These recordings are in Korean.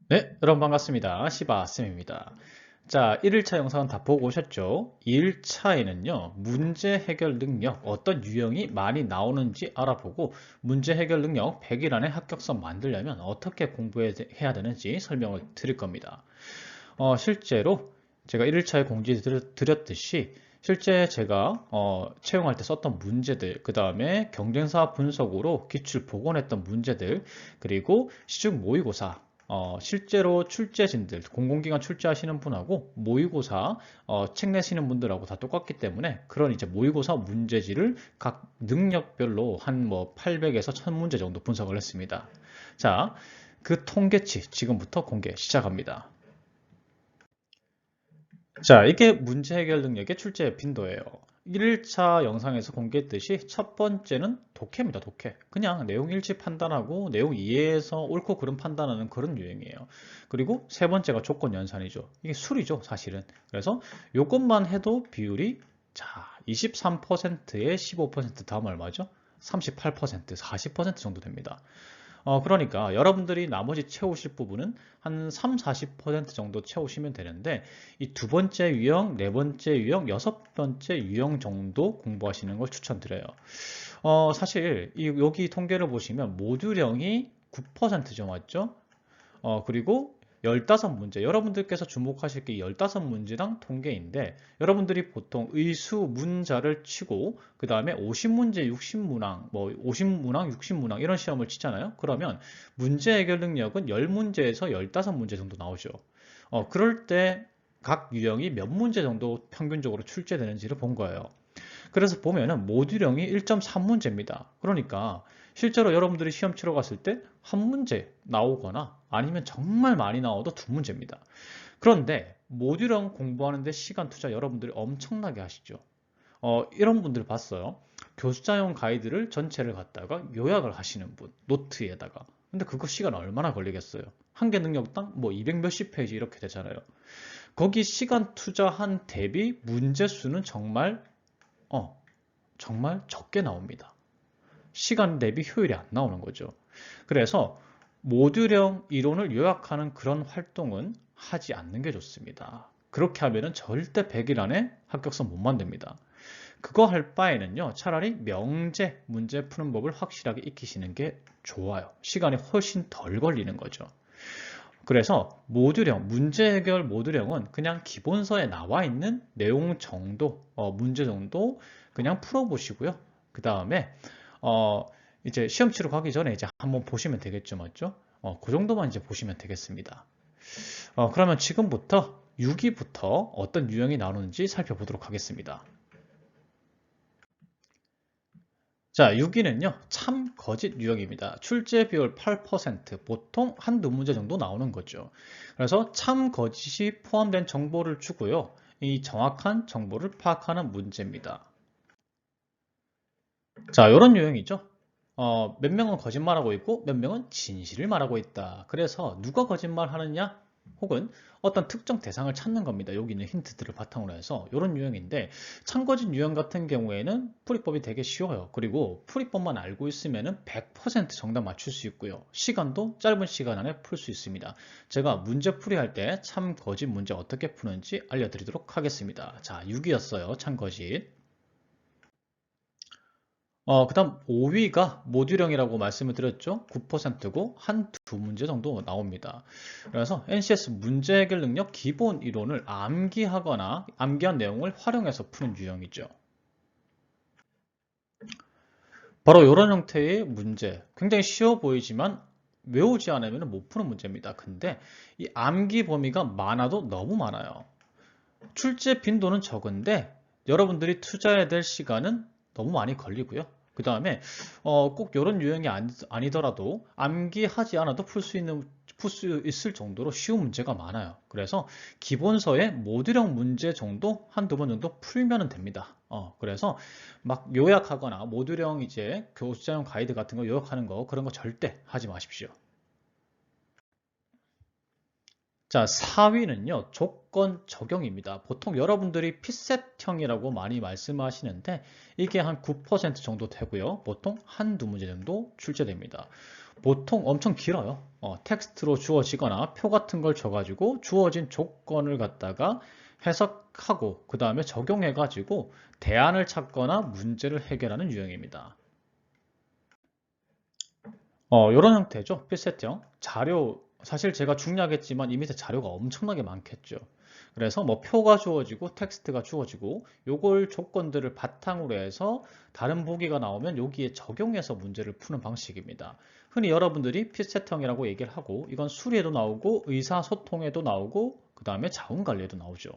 네, 여러분 반갑습니다. 시바쌤입니다. 자, 1일차 영상은 다 보고 오셨죠? 2일차에는요, 문제 해결 능력, 어떤 유형이 많이 나오는지 알아보고, 문제 해결 능력 100일 안에 합격선 만들려면 어떻게 공부해야 되는지 설명을 드릴 겁니다. 실제로 제가 1일차에 공지 드렸듯이, 실제 제가 채용할 때 썼던 문제들, 그 다음에 경쟁사 분석으로 기출 복원했던 문제들, 그리고 시중 모의고사, 실제로 출제진들, 공공기관 출제하시는 분하고 모의고사 책 내시는 분들하고 다 똑같기 때문에 그런 이제 모의고사 문제지를 각 능력별로 한 뭐 800에서 1000문제 정도 분석을 했습니다. 자, 그 통계치 지금부터 공개 시작합니다. 자, 이게 문제 해결 능력의 출제 빈도예요. 1일차 영상에서 공개했듯이 첫 번째는 독해입니다, 독해. 그냥 내용 일치 판단하고 내용 이해해서 옳고 그름 판단하는 그런 유형이에요. 그리고 세 번째가 조건 연산이죠. 이게 술이죠, 사실은. 그래서 요것만 해도 비율이 자, 23%에 15% 다음 얼마죠? 38%, 40% 정도 됩니다. 그러니까 여러분들이 나머지 채우실 부분은 한 3, 40% 정도 채우시면 되는데 이 두 번째 유형, 네 번째 유형, 여섯 번째 유형 정도 공부하시는 걸 추천드려요. 사실 여기 통계를 보시면 모듈형이 9%죠, 맞죠? 그리고 15문제, 여러분들께서 주목하실 게 15문제당 통계인데 여러분들이 보통 의수 문자를 치고 그 다음에 50문제, 60문항, 뭐 50문항, 60문항 이런 시험을 치잖아요. 그러면 문제 해결 능력은 10문제에서 15문제 정도 나오죠. 그럴 때 각 유형이 몇 문제 정도 평균적으로 출제되는지를 본 거예요. 그래서 보면은 모듈형이 1.3문제입니다. 그러니까 실제로 여러분들이 시험 치러 갔을 때 한 문제 나오거나 아니면 정말 많이 나와도 두 문제입니다. 그런데 모듈형 공부하는데 시간 투자 여러분들이 엄청나게 하시죠. 이런 분들 봤어요. 교수자용 가이드를 전체를 갖다가 요약을 하시는 분, 노트에다가. 근데 그거 시간 얼마나 걸리겠어요? 한 개 능력당 뭐 200 몇십 페이지 이렇게 되잖아요. 거기 시간 투자한 대비 문제 수는 어, 정말 적게 나옵니다. 시간 대비 효율이 안 나오는 거죠. 그래서 모듈형 이론을 요약하는 그런 활동은 하지 않는 게 좋습니다. 그렇게 하면은 절대 100일 안에 합격선 못 만듭니다. 그거 할 바에는요, 차라리 명제 문제 푸는 법을 확실하게 익히시는 게 좋아요. 시간이 훨씬 덜 걸리는 거죠. 그래서 모듈형, 문제 해결 모듈형은 그냥 기본서에 나와 있는 내용 정도, 문제 정도 그냥 풀어보시고요. 그 다음에 이제 시험 치러 가기 전에 이제 한번 보시면 되겠죠, 맞죠? 그 정도만 이제 보시면 되겠습니다. 그러면 지금부터 6위부터 어떤 유형이 나오는지 살펴보도록 하겠습니다. 자, 6위는요, 참 거짓 유형입니다. 출제 비율 8%, 보통 한두 문제 정도 나오는 거죠. 그래서 참 거짓이 포함된 정보를 주고요, 이 정확한 정보를 파악하는 문제입니다. 자, 이런 유형이죠. 몇 명은 거짓말하고 있고 몇 명은 진실을 말하고 있다. 그래서 누가 거짓말 하느냐? 혹은 어떤 특정 대상을 찾는 겁니다. 여기 있는 힌트들을 바탕으로 해서 이런 유형인데 참거짓 유형 같은 경우에는 풀이법이 되게 쉬워요. 그리고 풀이법만 알고 있으면 100% 정답 맞출 수 있고요. 시간도 짧은 시간 안에 풀 수 있습니다. 제가 문제 풀이할 때 참거짓 문제 어떻게 푸는지 알려드리도록 하겠습니다. 자, 6이었어요. 참거짓. 그다음 5위가 모듈형이라고 말씀을 드렸죠. 9%고 한 두 문제 정도 나옵니다. 그래서 NCS 문제 해결 능력 기본 이론을 암기하거나 암기한 내용을 활용해서 푸는 유형이죠. 바로 이런 형태의 문제, 굉장히 쉬워 보이지만 외우지 않으면 못 푸는 문제입니다. 근데 이 암기 범위가 많아도 너무 많아요. 출제 빈도는 적은데 여러분들이 투자해야 될 시간은 너무 많이 걸리고요. 그 다음에 꼭 이런 유형이 아니더라도 암기하지 않아도 풀 수 있을 정도로 쉬운 문제가 많아요. 그래서 기본서의 모듈형 문제 정도 한두 번 정도 풀면 됩니다. 그래서 막 요약하거나 모듈형 이제 교수자용 가이드 같은 거 요약하는 거 그런 거 절대 하지 마십시오. 자, 4위는요, 조건 적용입니다. 보통 여러분들이 피셋형이라고 많이 말씀하시는데, 이게 한 9% 정도 되고요. 보통 한두 문제 정도 출제됩니다. 보통 엄청 길어요. 텍스트로 주어지거나 표 같은 걸 줘가지고 주어진 조건을 갖다가 해석하고 그 다음에 적용해가지고 대안을 찾거나 문제를 해결하는 유형입니다. 이런 형태죠. 필세트형. 자료, 사실 제가 중요하겠지만 이 밑에 자료가 엄청나게 많겠죠. 그래서 뭐 표가 주어지고 텍스트가 주어지고 요걸 조건들을 바탕으로 해서 다른 보기가 나오면 여기에 적용해서 문제를 푸는 방식입니다. 흔히 여러분들이 필세트형이라고 얘기를 하고 이건 수리에도 나오고 의사소통에도 나오고 그 다음에 자원관리에도 나오죠.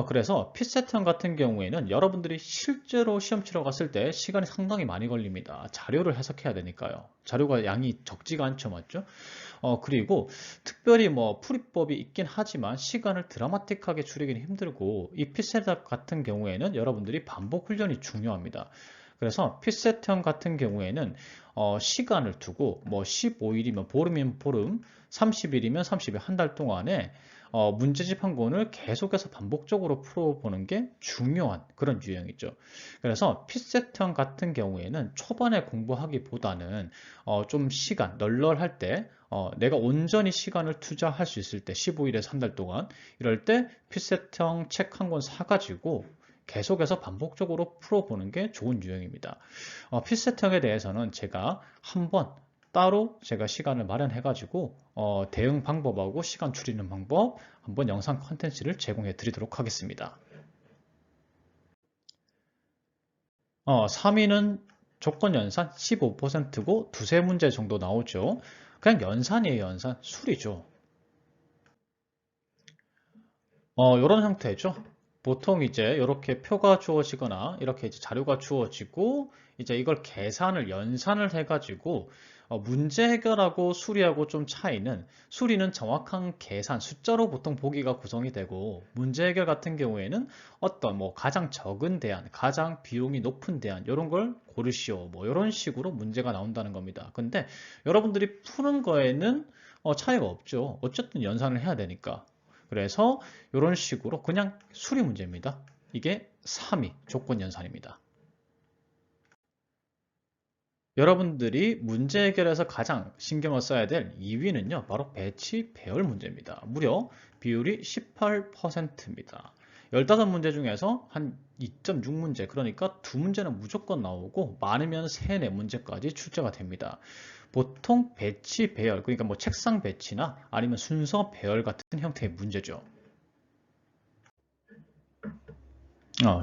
그래서 핏세트형 같은 경우에는 여러분들이 실제로 시험 치러 갔을 때 시간이 상당히 많이 걸립니다. 자료를 해석해야 되니까요. 자료가 양이 적지가 않죠, 맞죠? 그리고 특별히 뭐 풀이법이 있긴 하지만 시간을 드라마틱하게 줄이기는 힘들고 이 핏세트 같은 경우에는 여러분들이 반복 훈련이 중요합니다. 그래서 핏세트형 같은 경우에는 시간을 두고 뭐 15일이면 보름이면 보름, 30일이면 30일 한 달 동안에 문제집 한 권을 계속해서 반복적으로 풀어보는 게 중요한 그런 유형이죠. 그래서 핏세트형 같은 경우에는 초반에 공부하기보다는 좀 시간, 널널할 때 내가 온전히 시간을 투자할 수 있을 때 15일에서 한 달 동안 이럴 때 핏세트형 책 한 권 사가지고 계속해서 반복적으로 풀어보는 게 좋은 유형입니다. 핏세트형에 대해서는 제가 한번 따로 제가 시간을 마련해 가지고 대응 방법하고 시간 줄이는 방법 한번 영상 컨텐츠를 제공해 드리도록 하겠습니다. 3위는 조건 연산 15%고 두세 문제 정도 나오죠. 그냥 연산이에요, 연산. 수리죠. 이런 형태죠. 보통 이제 이렇게 표가 주어지거나 이렇게 이제 자료가 주어지고 이제 이걸 계산을 연산을 해가지고 문제 해결하고 수리하고 좀 차이는 수리는 정확한 계산 숫자로 보통 보기가 구성이 되고 문제 해결 같은 경우에는 어떤 뭐 가장 적은 대안, 가장 비용이 높은 대안 이런 걸 고르시오 뭐 이런 식으로 문제가 나온다는 겁니다. 근데 여러분들이 푸는 거에는 차이가 없죠. 어쨌든 연산을 해야 되니까. 그래서 이런 식으로 그냥 수리 문제입니다. 이게 3위 조건 연산입니다. 여러분들이 문제 해결에서 가장 신경을 써야 될 2위는요. 바로 배치 배열 문제입니다. 무려 비율이 18%입니다. 15문제 중에서 한 2.6문제, 그러니까 2문제는 무조건 나오고 많으면 3, 4문제까지 출제가 됩니다. 보통 배치 배열, 그러니까 뭐 책상 배치나 아니면 순서 배열 같은 형태의 문제죠.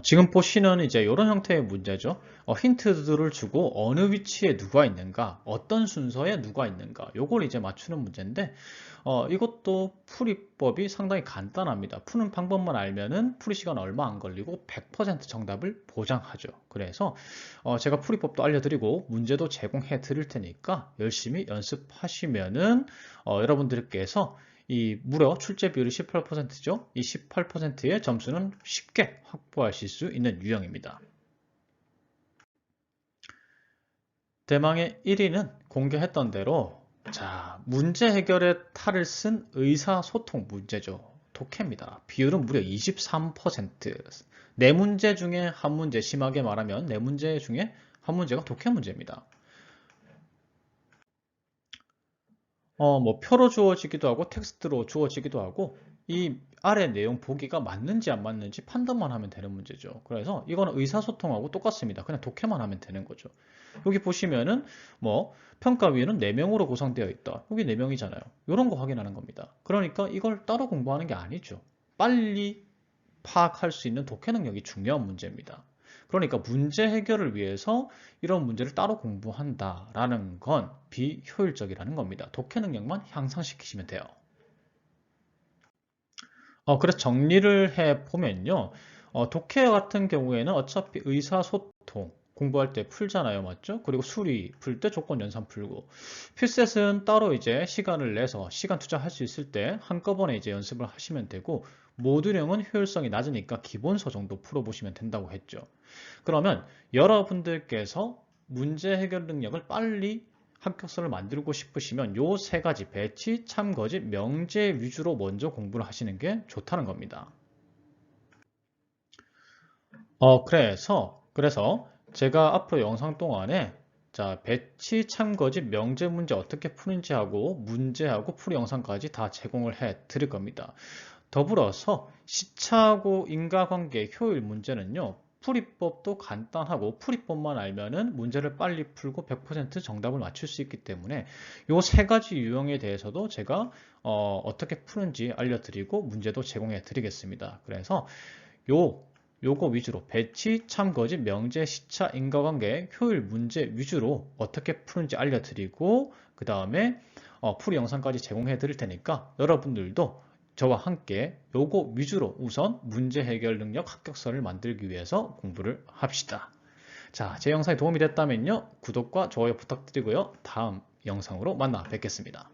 지금 보시는 이제 이런 형태의 문제죠. 힌트들을 주고 어느 위치에 누가 있는가, 어떤 순서에 누가 있는가, 요걸 이제 맞추는 문제인데, 이것도 풀이법이 상당히 간단합니다. 푸는 방법만 알면은 풀이 시간 얼마 안 걸리고 100% 정답을 보장하죠. 그래서 제가 풀이법도 알려드리고 문제도 제공해 드릴 테니까 열심히 연습하시면은 여러분들께서 이 무려 출제 비율이 18%죠. 이 18%의 점수는 쉽게 확보하실 수 있는 유형입니다. 대망의 1위는 공개했던 대로 자, 문제 해결에 탈을 쓴 의사소통 문제죠. 독해입니다. 비율은 무려 23%. 네 문제 중에 한 문제, 심하게 말하면 네 문제 중에 한 문제가 독해 문제입니다. 뭐 표로 주어지기도 하고 텍스트로 주어지기도 하고 이 아래 내용 보기가 맞는지 안 맞는지 판단만 하면 되는 문제죠. 그래서 이거는 의사소통하고 똑같습니다. 그냥 독해만 하면 되는 거죠. 여기 보시면은 뭐 평가 위에는 4명으로 구성되어 있다. 여기 4명이잖아요. 이런 거 확인하는 겁니다. 그러니까 이걸 따로 공부하는 게 아니죠. 빨리 파악할 수 있는 독해 능력이 중요한 문제입니다. 그러니까 문제 해결을 위해서 이런 문제를 따로 공부한다라는 건 비효율적이라는 겁니다. 독해 능력만 향상시키시면 돼요. 그래서 정리를 해 보면요. 독해 같은 경우에는 어차피 의사소통 공부할 때 풀잖아요. 맞죠? 그리고 수리 풀 때 조건 연산 풀고 필셋은 따로 이제 시간을 내서 시간 투자할 수 있을 때 한꺼번에 이제 연습을 하시면 되고 모듈형은 효율성이 낮으니까 기본서 정도 풀어보시면 된다고 했죠. 그러면 여러분들께서 문제 해결 능력을 빨리 합격서를 만들고 싶으시면 요 세 가지 배치, 참거짓, 명제 위주로 먼저 공부를 하시는 게 좋다는 겁니다. 그래서 제가 앞으로 영상 동안에 자, 배치, 참거짓, 명제 문제 어떻게 푸는지 하고 문제하고 풀이 영상까지 다 제공을 해 드릴 겁니다. 더불어서 시차하고 인과관계 효율 문제는요. 풀이법도 간단하고 풀이법만 알면은 문제를 빨리 풀고 100% 정답을 맞출 수 있기 때문에 요 세 가지 유형에 대해서도 제가 어떻게 푸는지 알려드리고 문제도 제공해 드리겠습니다. 그래서 요거 위주로 배치, 참거짓, 명제, 시차, 인과관계, 효율 문제 위주로 어떻게 푸는지 알려드리고 그 다음에 풀이 영상까지 제공해 드릴 테니까 여러분들도 저와 함께 요거 위주로 우선 문제 해결 능력 합격서를 만들기 위해서 공부를 합시다. 자, 제 영상이 도움이 됐다면요. 구독과 좋아요 부탁드리고요. 다음 영상으로 만나 뵙겠습니다.